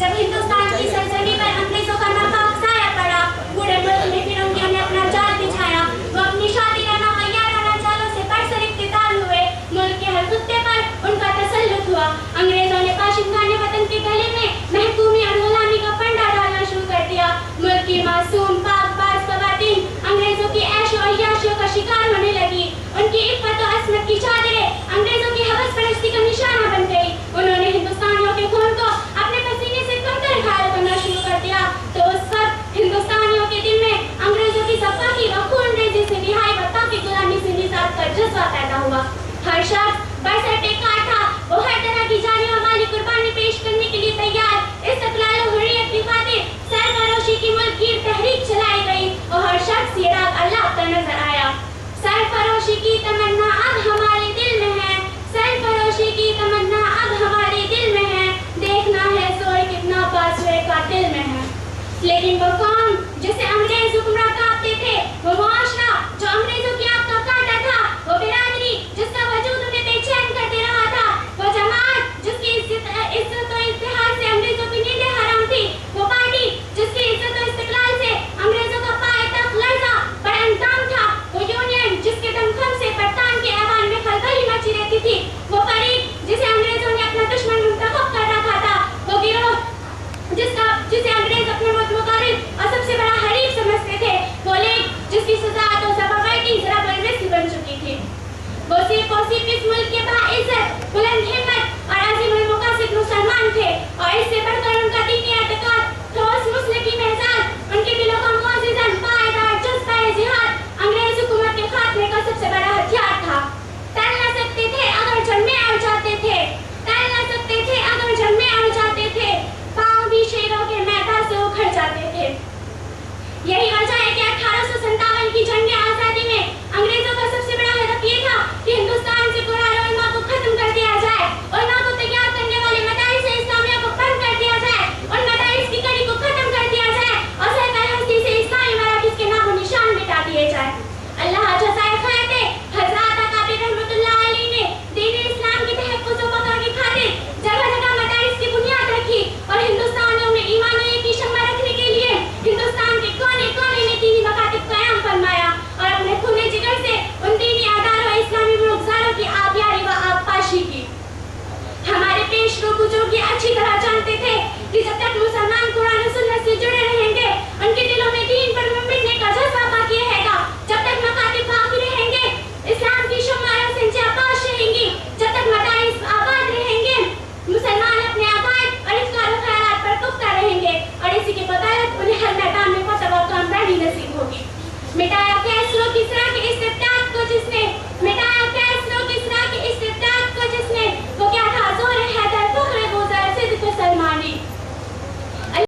जब हिंदुस्तान की सरजमी पर अंग्रेजों का नापाक साया पड़ा, पूरे मुल्क में फिरंगियों ने अपना जाल बिछाया। वो अपनी शादिराना मय्याराना चालों से बरसर इख्तितार हुए। मुल्क के हर कुत्ते पर उनका तसल्लुत हुआ। अंग्रेजों ने पाशिंगाने वतन के गले में महकूमी और गुलामी का फंडा डालना शुरू कर दिया। मुल्क की मासूम पाक-बाज ख़वातीन अंग्रेजों की ऐशो अय्याशियों का शिकार होने लगी। उनकी इफ़्फ़त और असमत की चादरें अंग्रेजों की हवस परस्ती का निशाना बन गई। उन्होंने हिंदुस्तानियों के खून को अपने पसीने से कंकर घायल करना शुरू कर दिया। तो उस वक्त हिंदुस्तानियों के दिल में अंग्रेजों की सफाकी व खूनरेज़ी से रिहाई व ताक़ी गुलामी से निजात का जज्बा पैदा हुआ। हर शख्स बरसर टेकार था। वो हर तरह की जानी और माली कुर्बानी पेश करने के लिए तैयार। इस्तिक़लाल और हुर्रियत की खातिर सरफरोशी की मुल्कगीर तहरीक चलाई गई और हर शख्स ये राग अल्लाह का नजर आया। सरफरोशी की तमन्ना अब हमारे दिल में है, सरफरोशी की तमन्ना अब हमारे दिल में है, देखना है सोए कितना बाज़-ए कातिल में है। लेकिन वो कौन जिसे अंग्रेज हुक्मरान कांपते थे, वो मुआशरा जो अंग्रेजों की आंख का कांटा था, वो बिरादरी जिसका वजूद उन्हें बेचैन करते रहा था, वो जमात जिसकी इज्जत और इत्तेहाद से अंग्रेजों की नींदें हराम थी, वो पार्टी जिसकी इज्जत और इस्तिक़लाल से अंग्रेजों का पाए तक लर्ज़ा पर अंजाम था, वो यूनियन जिसके दमखम से पठान के ऐवान में खलबली मची रहती थी, वो फरीक जिसे अंग्रेजों ने अपना दुश्मन मुंतखब कर रखा था, वो गिरोह जिसे अंग्रेज अपने मुकाबिल और सबसे बड़ा हरीफ समझते थे, वो लीग जिसकी सजा तो ज़बरदस्ती ज़रा बलवेसी बन चुकी थी। वो सिर्फ इस मुल्क के बाइज़्ज़त, बुलंद हिम्मत और अज़ीमुल मक़ासिद मुसलमान थे और इससे